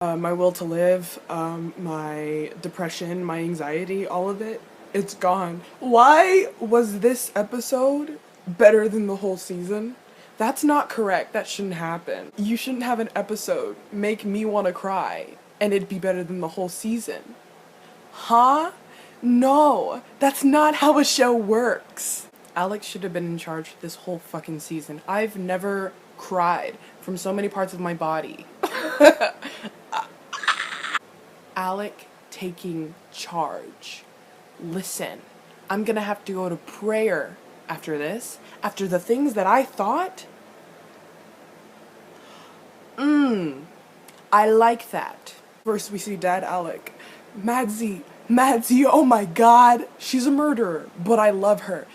My will to live, my depression, my anxiety, all of it, it's gone. Why was this episode better than the whole season? That's not correct. That shouldn't happen. You shouldn't have an episode make me want to cry and it'd be better than the whole season. Huh? No, that's not how a show works. Alex should have been in charge this whole fucking season. I've never cried from so many parts of my body. Alec taking charge. Listen, I'm gonna have to go to prayer after this, after the things that I thought. I like that. First we see Dad Alec. Madsy, oh my god, she's a murderer, but I love her.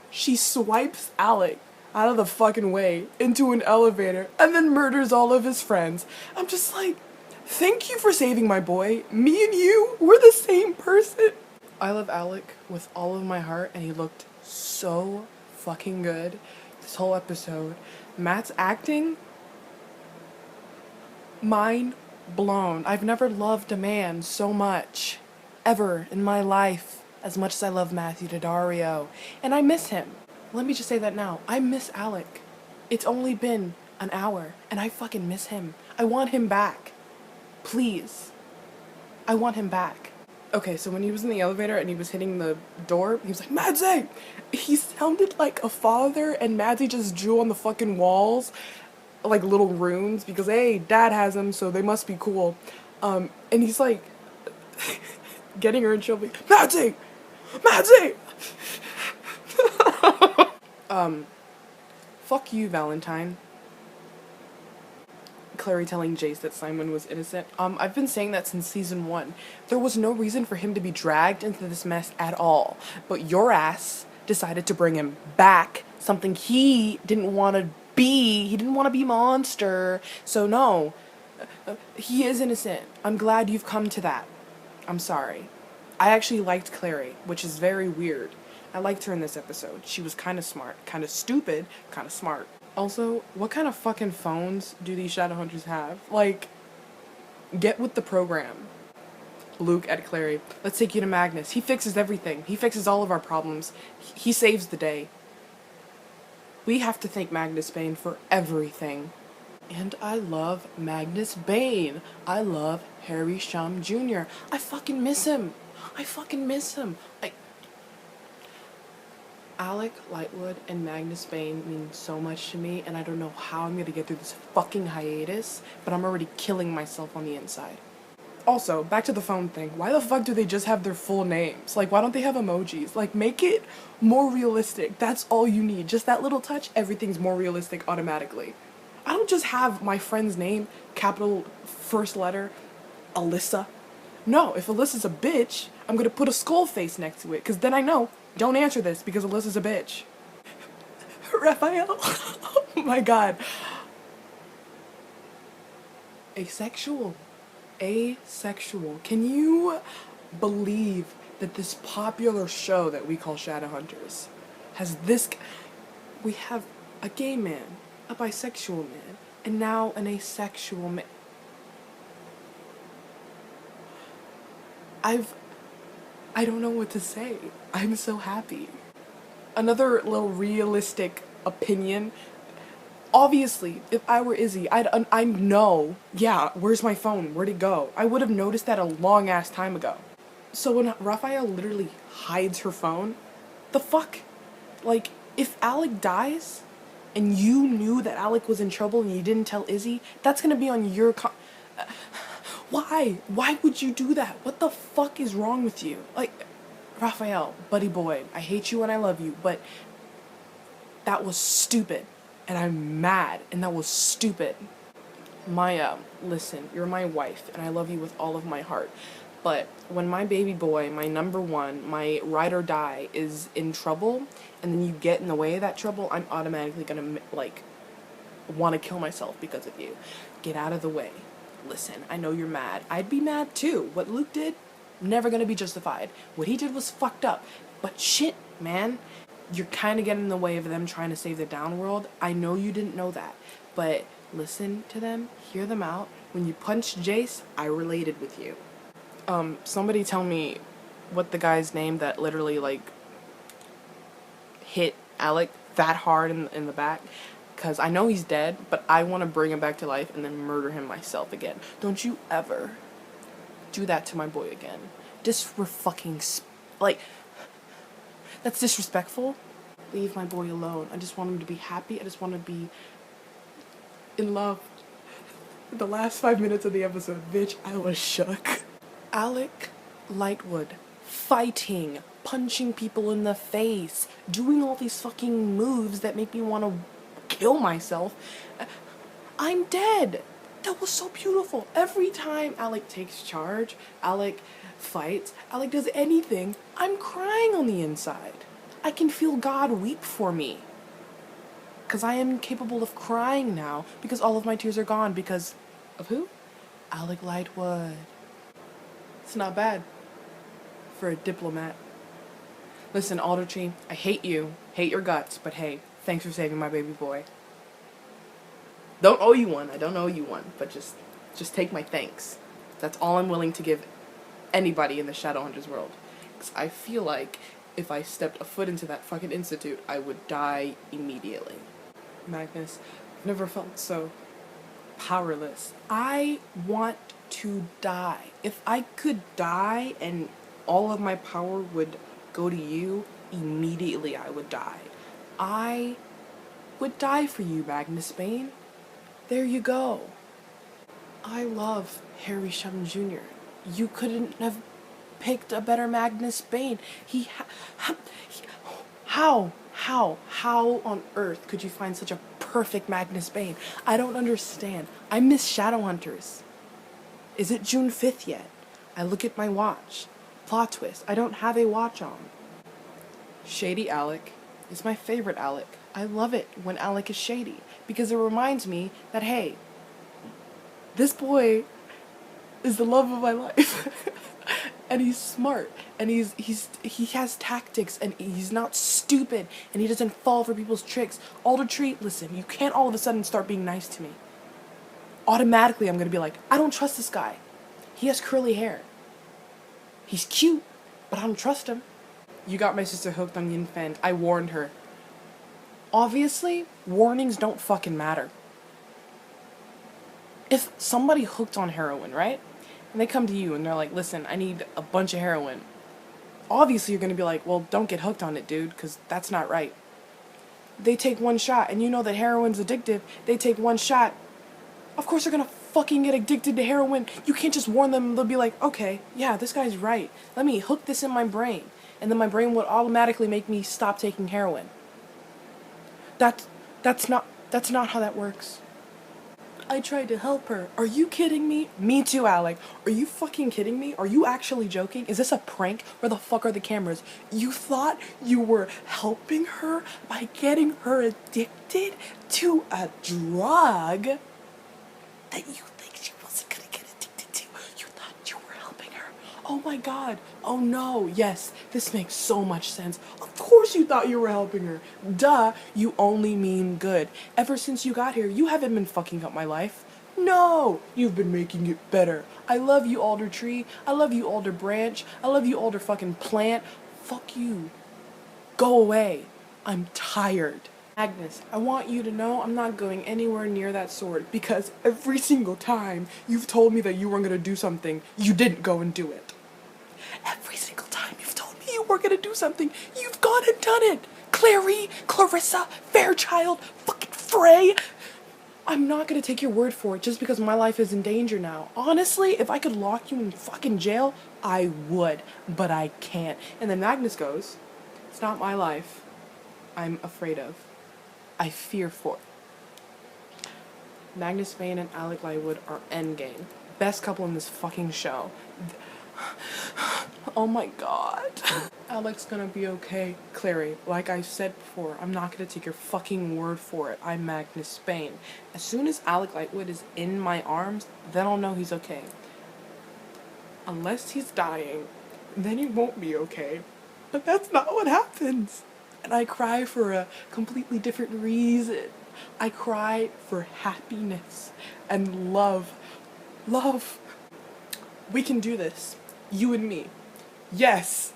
She swipes Alec out of the fucking way into an elevator and then murders all of his friends. I'm just like, thank you for saving my boy. Me and you, we're the same person. I love Alec with all of my heart, and he looked so fucking good this whole episode. Matt's acting, mind blown. I've never loved a man so much, ever in my life, as much as I love Matthew Daddario. And I miss him. Let me just say that now. I miss Alec. It's only been an hour, and I fucking miss him. I want him back. Please. I want him back. Okay, so when he was in the elevator and he was hitting the door, he was like, Madsy! He sounded like a father, and Madsy just drew on the fucking walls like little runes because, hey, Dad has them, so they must be cool. And he's like getting her in trouble. Madsy! Fuck you, Valentine. Clary telling Jace that Simon was innocent. I've been saying that since season 1. There was no reason for him to be dragged into this mess at all. But your ass decided to bring him back, something he didn't want to be. He didn't want to be monster. So no, he is innocent. I'm glad you've come to that. I'm sorry. I actually liked Clary, which is very weird. I liked her in this episode. She was kind of smart, kind of stupid, kind of smart. Also, what kind of fucking phones do these Shadowhunters have? Like, get with the program. Luke at Clary. Let's take you to Magnus. He fixes everything. He fixes all of our problems. He saves the day. We have to thank Magnus Bane for everything. And I love Magnus Bane. I love Harry Shum Jr. I fucking miss him. Alec Lightwood and Magnus Bane mean so much to me, and I don't know how I'm gonna get through this fucking hiatus, but I'm already killing myself on the inside. Also, back to the phone thing. Why the fuck do they just have their full names? Like, why don't they have emojis? Like, make it more realistic. That's all you need. Just that little touch, everything's more realistic automatically. I don't just have my friend's name, capital first letter, Alyssa. No, if Alyssa's a bitch, I'm gonna put a skull face next to it, because then I know, don't answer this because Alyssa's a bitch. Raphael. Oh my god. Asexual. Can you believe that this popular show that we call Shadowhunters has this... We have a gay man, a bisexual man, and now an asexual man. I don't know what to say. I'm so happy. Another little realistic opinion. Obviously, if I were Izzy, I know, yeah, where's my phone? Where'd it go? I would have noticed that a long ass time ago. So when Raphael literally hides her phone, the fuck? Like, if Alec dies, and you knew that Alec was in trouble and you didn't tell Izzy, that's gonna be on your Why? Why would you do that? What the fuck is wrong with you? Like, Raphael, buddy boy, I hate you and I love you, but that was stupid. And I'm mad, and that was stupid. Maya, listen, you're my wife, and I love you with all of my heart. But when my baby boy, my number one, my ride or die, is in trouble, and then you get in the way of that trouble, I'm automatically gonna, like, want to kill myself because of you. Get out of the way. Listen, I know you're mad. I'd be mad too. What Luke did, never gonna be justified. What he did was fucked up. But shit, man, you're kind of getting in the way of them trying to save the downworld. I know you didn't know that, but listen to them, hear them out. When you punched Jace, I related with you. Somebody tell me what the guy's name that literally, like, hit Alec that hard in the back. Because I know he's dead, but I want to bring him back to life and then murder him myself again. Don't you ever do that to my boy again. Like, that's disrespectful. Leave my boy alone. I just want him to be happy. I just want to be in love. The last 5 minutes of the episode, bitch, I was shook. Alec Lightwood fighting, punching people in the face, doing all these fucking moves that make me want to kill myself. I'm dead. That was so beautiful. Every time Alec takes charge, Alec fights, Alec does anything, I'm crying on the inside. I can feel God weep for me. Because I am capable of crying now because all of my tears are gone because of who? Alec Lightwood. It's not bad for a diplomat. Listen, Aldertree, I hate you, hate your guts, but hey, thanks for saving my baby boy. Don't owe you one, I don't owe you one, but just take my thanks. That's all I'm willing to give anybody in the Shadowhunters world. Because I feel like if I stepped a foot into that fucking institute, I would die immediately. Magnus, I've never felt so powerless. I want to die. If I could die and all of my power would go to you, immediately I would die. I would die for you, Magnus Bane. There you go. I love Harry Shum Jr. You couldn't have picked a better Magnus Bane. How on earth could you find such a perfect Magnus Bane? I don't understand. I miss Shadowhunters. Is it June 5th yet? I look at my watch. Plot twist, I don't have a watch on. Shady Alec is my favorite Alec. I love it when Alec is shady because it reminds me that, hey, this boy is the love of my life. And he's smart, and he has tactics, and he's not stupid, and he doesn't fall for people's tricks. Aldertree, listen, you can't all of a sudden start being nice to me. Automatically, I'm gonna be like, I don't trust this guy. He has curly hair. He's cute, but I don't trust him. You got my sister hooked on Yin Fen. I warned her. Obviously, warnings don't fucking matter. If somebody hooked on heroin, right? And they come to you and they're like, listen, I need a bunch of heroin. Obviously, you're going to be like, well, don't get hooked on it, dude, because that's not right. They take one shot, and you know that heroin's addictive. They take one shot. Of course they're going to fucking get addicted to heroin. You can't just warn them. They'll be like, okay, yeah, this guy's right. Let me hook this in my brain. And then my brain would automatically make me stop taking heroin. That's not how that works. I tried to help her. Are you kidding me? Me too, Alec. Are you fucking kidding me? Are you actually joking? Is this a prank? Where the fuck are the cameras? You thought you were helping her by getting her addicted to a drug that you think she wasn't gonna get addicted to? You thought you were helping her. Oh my god. Oh no. Yes, this makes so much sense. Of course you thought you were helping her. Duh, you only mean good. Ever since you got here, you haven't been fucking up my life. No, you've been making it better. I love you, Alder Tree. I love you, Alder Branch. I love you, Alder fucking Plant. Fuck you. Go away. I'm tired. Agnes, I want you to know I'm not going anywhere near that sword because every single time you've told me that you weren't gonna do something, you didn't go and do it. Every single time you've told me you were gonna do something, you've gone and done it. Clary, Clarissa, Fairchild, fucking Frey. I'm not gonna take your word for it just because my life is in danger now. Honestly, if I could lock you in fucking jail, I would, but I can't. And then Magnus goes, it's not my life I'm afraid of. I fear for. Magnus Bane and Alec Lightwood are endgame. Best couple in this fucking show. Oh my god. Alec's gonna be okay. Clary, like I said before, I'm not gonna take your fucking word for it. I'm Magnus Bane. As soon as Alec Lightwood is in my arms, then I'll know he's okay. Unless he's dying, then he won't be okay. But that's not what happens. And I cry for a completely different reason. I cry for happiness and love. Love. We can do this. You and me. Yes.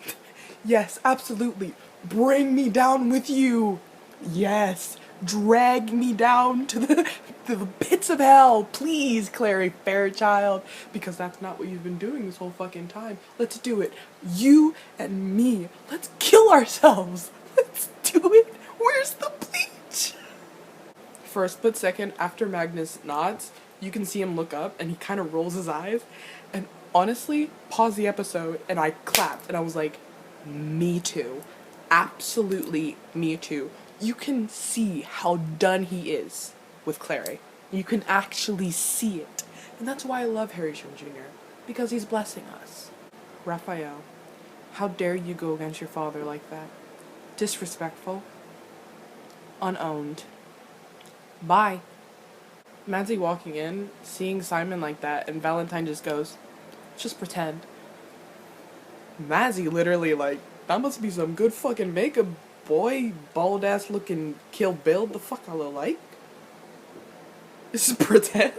Yes, absolutely. Bring me down with you. Yes. Drag me down to the pits of hell. Please, Clary Fairchild. Because that's not what you've been doing this whole fucking time. Let's do it. You and me. Let's kill ourselves. Let's do it. Where's the bleach? For a split second after Magnus nods, you can see him look up and he kind of rolls his eyes. And honestly, pause the episode and I clapped and I was like, me too. Absolutely me too. You can see how done he is with Clary. You can actually see it. And that's why I love Harry Shum Jr. Because he's blessing us. Raphael, how dare you go against your father like that? Disrespectful. Unowned. Bye. Madsy walking in, seeing Simon like that, and Valentine just goes, just pretend. Madsy literally like, that must be some good fucking makeup, boy. Bald ass looking Kill Bill. The fuck I look like? Just pretend.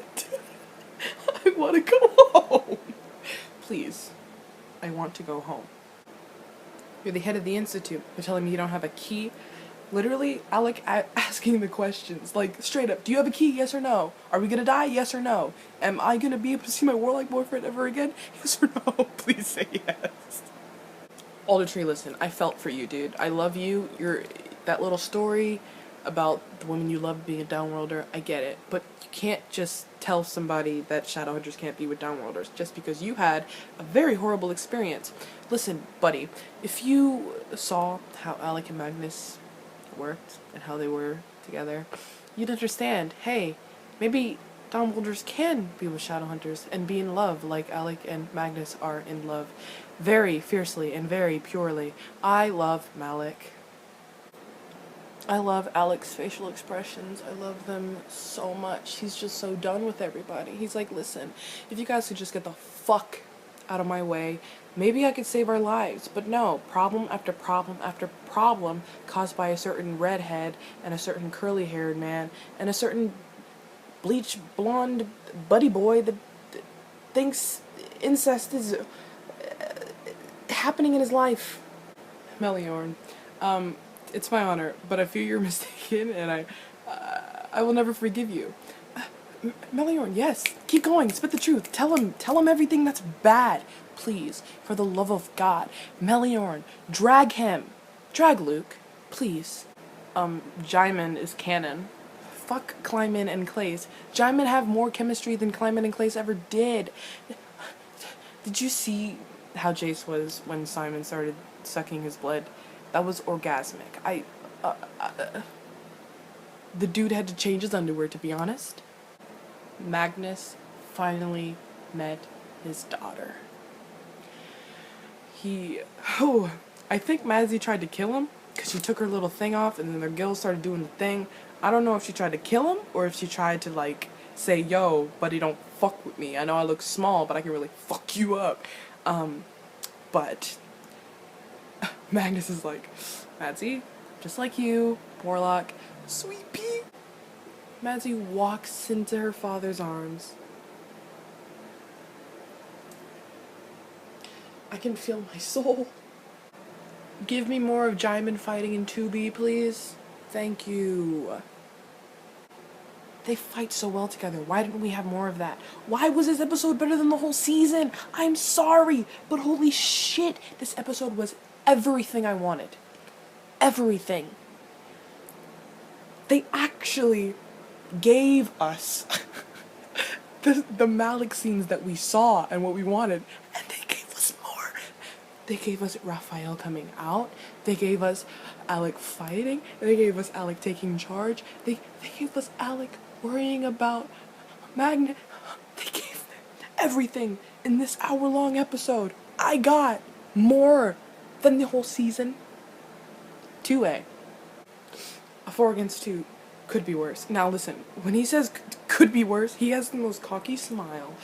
I want to go home. Please. I want to go home. You're the head of the institute. You're telling me you don't have a key? Literally, Alec asking the questions, like, straight up, do you have a key, yes or no? Are we gonna die, yes or no? Am I gonna be able to see my warlike boyfriend ever again, yes or no? Please say yes. Aldertree, listen, I felt for you, dude. I love you. That little story about the woman you love being a downworlder, I get it. But you can't just tell somebody that Shadowhunters can't be with downworlders just because you had a very horrible experience. Listen, buddy, if you saw how Alec and Magnus worked and how they were together, you'd understand, hey, maybe downworlders can be with Shadowhunters and be in love like Alec and Magnus are in love, very fiercely and very purely. I love Malik. I love Alec's facial expressions. I love them so much. He's just so done with everybody. He's like, listen, if you guys could just get the fuck out of my way, maybe I could save our lives. But no, problem after problem after problem caused by a certain redhead and a certain curly-haired man and a certain bleach blonde buddy boy that thinks incest is happening in his life. Meliorn, it's my honor, but I fear you're mistaken, and I will never forgive you. Meliorn, yes, keep going, spit the truth. Tell him everything that's bad. Please, for the love of God. Meliorn, drag him. Drag Luke, please. Jaimin is canon. Fuck Kleiman and Clays. Jaimin have more chemistry than Kleiman and Clays ever did. Did you see how Jace was when Simon started sucking his blood? That was orgasmic. The dude had to change his underwear, to be honest. Magnus finally met his daughter. I think Madsy tried to kill him because she took her little thing off and then their gills started doing the thing. I don't know if she tried to kill him or if she tried to, like, say, yo, buddy, don't fuck with me. I know I look small, but I can really fuck you up. But Magnus is like, Madsy, just like you, Warlock, sweet pea. Madsy walks into her father's arms. I can feel my soul. Give me more of Jaimin fighting in 2B, please. Thank you. They fight so well together. Why didn't we have more of that? Why was this episode better than the whole season? I'm sorry, but holy shit, this episode was everything I wanted. Everything. They actually gave us the Malik scenes that we saw and what we wanted, and they gave us more. They gave us Raphael coming out. They gave us Alec fighting. They gave us Alec taking charge. They gave us Alec worrying about Magnet. They gave everything in this hour-long episode. I got more than the whole season. 2A. A 4 against 2 could be worse. Now listen, when he says could be worse, he has the most cocky smile.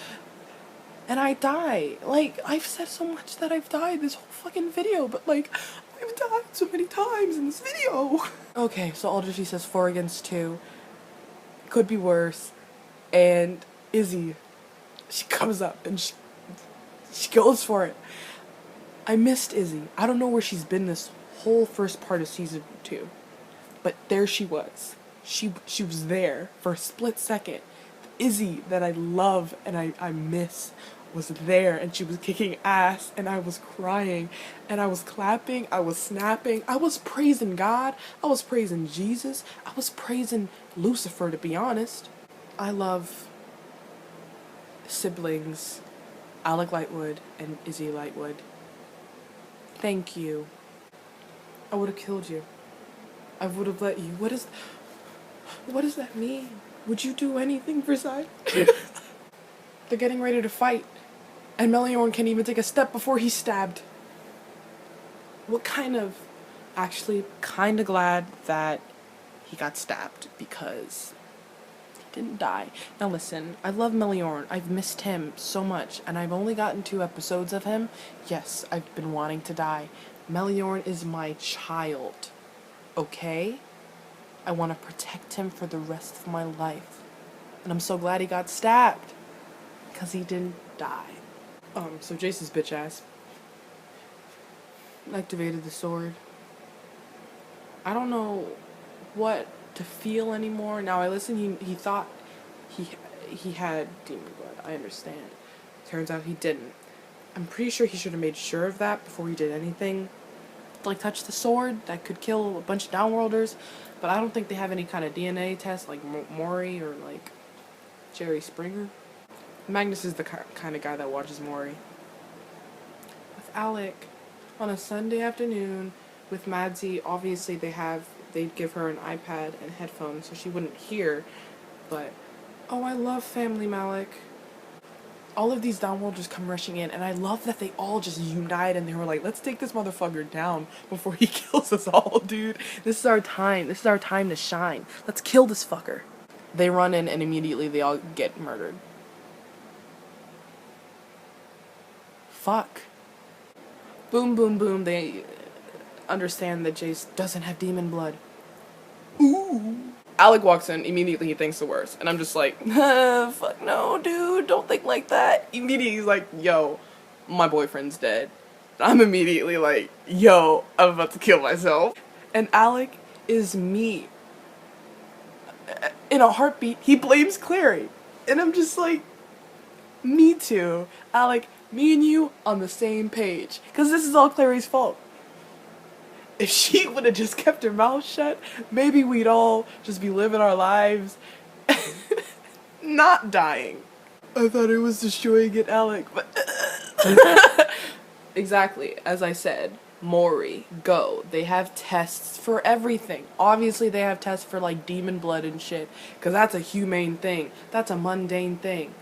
And I die. Like, I've said so much that I've died this whole fucking video, but like, I've died so many times in this video. Okay, so Aldertree says 4 against 2. could be worse. And Izzy, she comes up and she goes for it. I missed Izzy. I don't know where she's been this whole first part of season 2. But there she was. She was there for a split second. Izzy that I love and I miss was there, and she was kicking ass, and I was crying, and I was clapping, I was snapping, I was praising God, I was praising Jesus, I was praising Lucifer, to be honest. I love siblings, Alec Lightwood and Izzy Lightwood. Thank you. I would have killed you. I would have let you. What does that mean? Would you do anything for Sai? They're getting ready to fight, and Meliorn can't even take a step before he's stabbed. Actually, kind of glad that he got stabbed, because he didn't die. Now listen, I love Meliorn. I've missed him so much, and I've only gotten 2 episodes of him. Yes, I've been wanting to die. Meliorn is my child, okay? I want to protect him for the rest of my life. And I'm so glad he got stabbed, because he didn't die. So Jace's bitch ass activated the sword. I don't know what to feel anymore. Now I listen, he thought he had demon blood. I understand. Turns out he didn't. I'm pretty sure he should have made sure of that before he did anything. Like touch the sword that could kill a bunch of downworlders, but I don't think they have any kind of DNA test like Maury or like Jerry Springer. Magnus is the kind of guy that watches Maury. With Alec, on a Sunday afternoon, with Madsy, obviously they'd give her an iPad and headphones so she wouldn't hear, but, oh, I love Family Malik. All of these downworlders come rushing in, and I love that they all just unite and they were like, let's take this motherfucker down before he kills us all, dude. This is our time. This is our time to shine. Let's kill this fucker. They run in and immediately they all get murdered. Fuck. Boom, boom, boom. They understand that Jace doesn't have demon blood. Ooh. Alec walks in, immediately he thinks the worst. And I'm just like, fuck no, dude, don't think like that. Immediately he's like, yo, my boyfriend's dead. I'm immediately like, yo, I'm about to kill myself. And Alec is me. In a heartbeat, he blames Clary. And I'm just like, me too. Alec, me and you on the same page. Because this is all Clary's fault. If she would have just kept her mouth shut, maybe we'd all just be living our lives, not dying. I thought it was destroying it, Alec, but exactly, as I said, Maury, go. They have tests for everything. Obviously, they have tests for like demon blood and shit, because that's a humane thing. That's a mundane thing.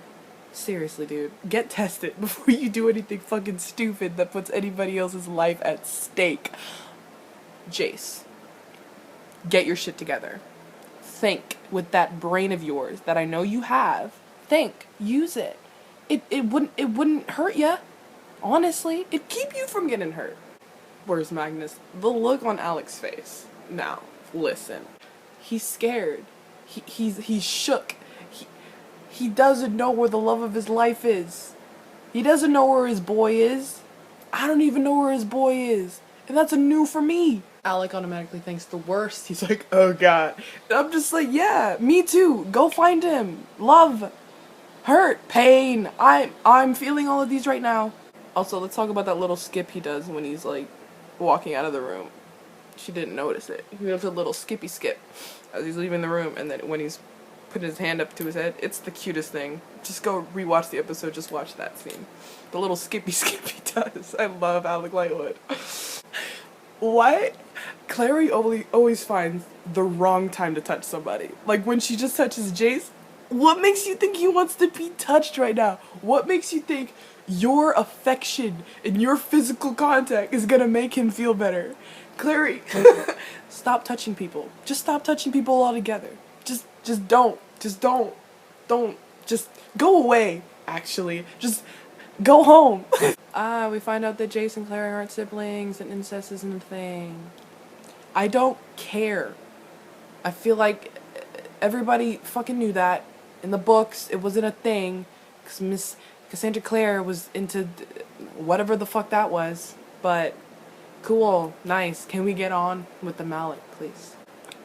Seriously, dude, get tested before you do anything fucking stupid that puts anybody else's life at stake. Jace, get your shit together. Think with that brain of yours that I know you have. Think, use it. It wouldn't hurt ya. Honestly, it'd keep you from getting hurt. Where's Magnus? The look on Alec's face. Now, listen. He's scared. He's shook. He doesn't know where the love of his life is. He doesn't know where his boy is. I don't even know where his boy is. And that's a new for me. Alec automatically thinks the worst. He's like, oh god. And I'm just like, yeah, me too. Go find him. Love. Hurt. Pain. I'm feeling all of these right now. Also, let's talk about that little skip he does when he's like walking out of the room. She didn't notice it. He does a little skippy skip as he's leaving the room, and then when he's putting his hand up to his head, it's the cutest thing. Just go rewatch the episode, just watch that scene. The little skippy skip he does. I love Alec Lightwood. What? Clary always finds the wrong time to touch somebody. Like when she just touches Jace, what makes you think he wants to be touched right now? What makes you think your affection and your physical contact is gonna make him feel better? Clary, stop touching people. Just stop touching people altogether. Just don't. Just don't. Don't. Just go away, actually. Just go home. We find out that Jace and Clary aren't siblings and incest isn't a thing. I don't care. I feel like Everybody fucking knew that. In the books, it wasn't a thing. Because Miss Cassandra Clare was into whatever the fuck that was. But, cool, nice. Can we get on with the Malik, please?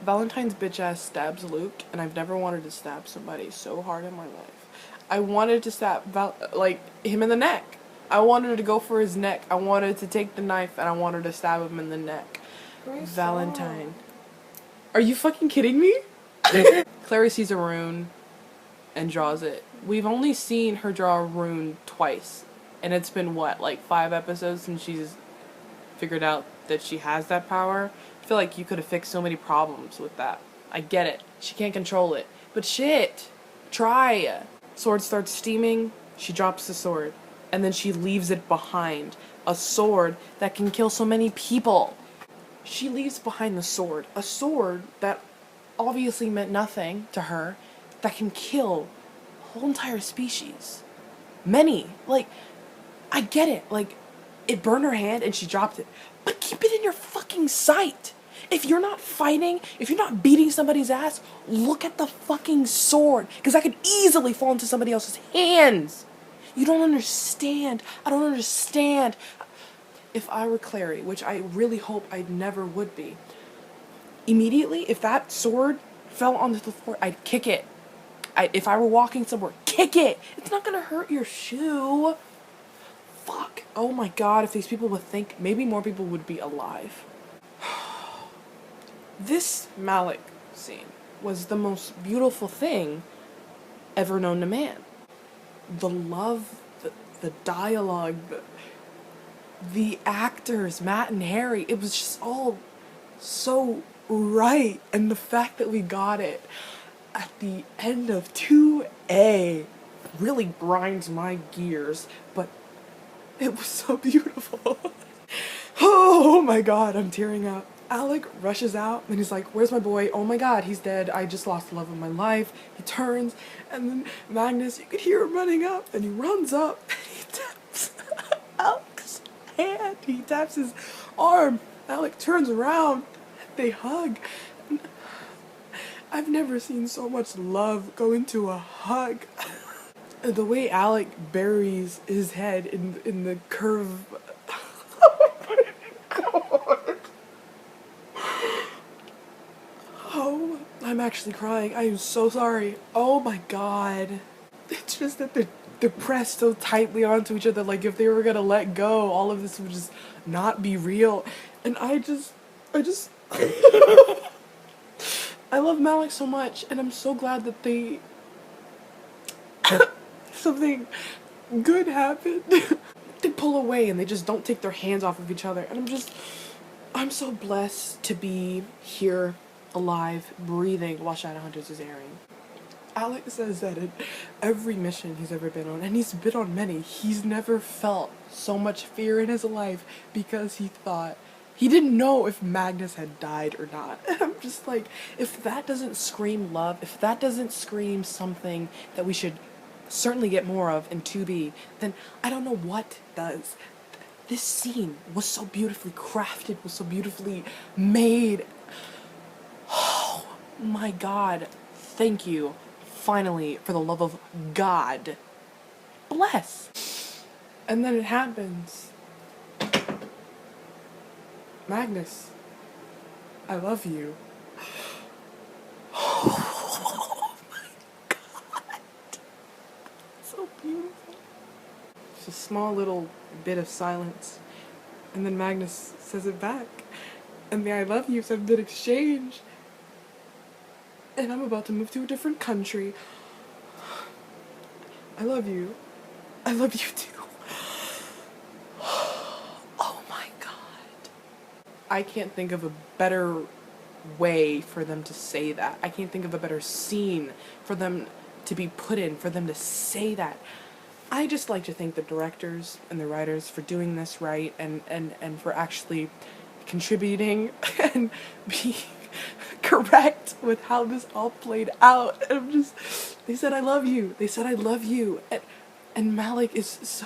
Valentine's bitch ass stabs Luke, and I've never wanted to stab somebody so hard in my life. I wanted to stab, him in the neck. I wanted to go for his neck. I wanted to take the knife, and I wanted to stab him in the neck. Valentine. Are you fucking kidding me? Clary sees a rune and draws it. We've only seen her draw a rune twice. And it's been, what, like 5 episodes since she's figured out that she has that power? I feel like you could have fixed so many problems with that. I get it. She can't control it. But shit! Try! Sword starts steaming. She drops the sword. And then she leaves it behind. A sword that can kill so many people. She leaves behind the sword. A sword that obviously meant nothing to her. That can kill a whole entire species. Many. Like, I get it. Like, it burned her hand and she dropped it. But keep it in your fucking sight. If you're not fighting, if you're not beating somebody's ass, look at the fucking sword. Because that could easily fall into somebody else's hands. You don't understand. I don't understand. If I were Clary, which I really hope I never would be, immediately, if that sword fell onto the floor, I'd kick it. If I were walking somewhere, kick it. It's not gonna hurt your shoe. Fuck. Oh my god, if these people would think, maybe more people would be alive. This Malik scene was the most beautiful thing ever known to man. The love, the dialogue, the actors, Matt and Harry, it was just all so right. And the fact that we got it at the end of 2A really grinds my gears, but it was so beautiful. Oh my god, I'm tearing up. Alec rushes out and he's like, where's my boy? Oh my god, he's dead. I just lost the love of my life. He turns and then Magnus, you could hear him running up and he runs up and he taps Alec's hand. He taps his arm. Alec turns around. They hug. I've never seen so much love go into a hug. The way Alec buries his head in the curve. Oh, I'm actually crying. I am so sorry. Oh my god. It's just that they're pressed so tightly onto each other. Like if they were gonna let go, all of this would just not be real. And I just I love Malik so much, and I'm so glad that something good happened. They pull away and they just don't take their hands off of each other, and I'm so blessed to be here, alive, breathing while Shadowhunters is airing. Alex says that in every mission he's ever been on, and he's been on many, he's never felt so much fear in his life because he didn't know if Magnus had died or not. And I'm just like, if that doesn't scream love, if that doesn't scream something that we should certainly get more of in 2B, then I don't know what does. This scene was so beautifully crafted, was so beautifully made. Oh my god. Thank you, finally, for the love of God. Bless. And then it happens. Magnus, I love you. Oh my god. So beautiful. It's a small little bit of silence. And then Magnus says it back. And the I love yous have been exchanged. And I'm about to move to a different country. I love you. I love you too. I can't think of a better way for them to say that. I can't think of a better scene for them to be put in, for them to say that. I just like to thank the directors and the writers for doing this right, and for actually contributing and being correct with how this all played out. And they said I love you. They said I love you. And Malik is so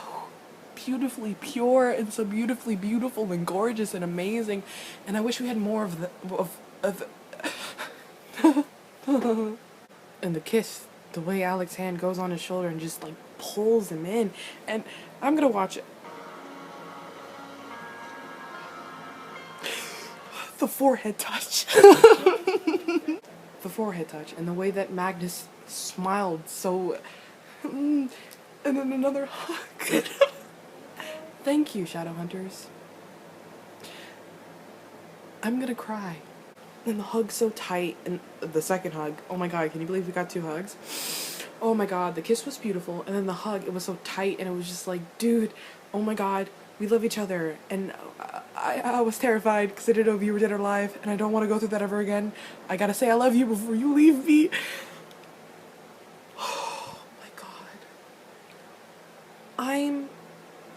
beautifully pure and so beautifully beautiful and gorgeous and amazing, and I wish we had more of And the kiss, the way Alex's hand goes on his shoulder and just like pulls him in. And I'm gonna watch it. The forehead touch. The forehead touch. And the way that Magnus smiled so... and then another hug. Thank you, Shadowhunters. I'm gonna cry. And the hug so tight, and the second hug, oh my god, can you believe we got 2 hugs? Oh my god, the kiss was beautiful, and then the hug, it was so tight, and it was just like, dude, oh my god, we love each other. And I was terrified because I didn't know if you were dead or alive, and I don't want to go through that ever again. I gotta say I love you before you leave me. Oh my god. I'm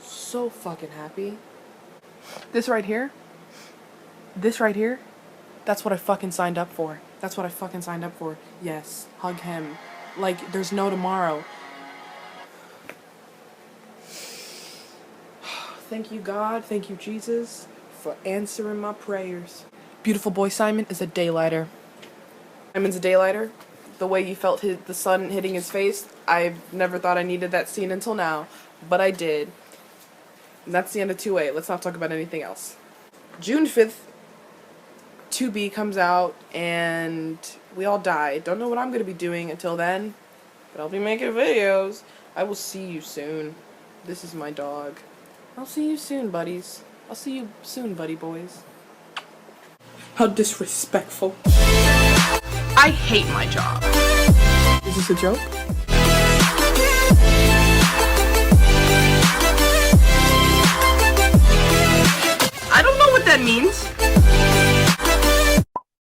so fucking happy. This right here, that's what I fucking signed up for. That's what I fucking signed up for. Yes, hug him. Like, there's no tomorrow. Thank you, God. Thank you, Jesus, for answering my prayers. Beautiful boy Simon is a daylighter. Simon's a daylighter. The way you felt the sun hitting his face, I never thought I needed that scene until now, but I did. And that's the end of 2A. Let's not talk about anything else. June 5th, 2B comes out, and we all die. Don't know what I'm going to be doing until then, but I'll be making videos. I will see you soon. This is my dog. I'll see you soon, buddies. I'll see you soon, buddy boys. How disrespectful. I hate my job. Is this a joke? I don't know what that means.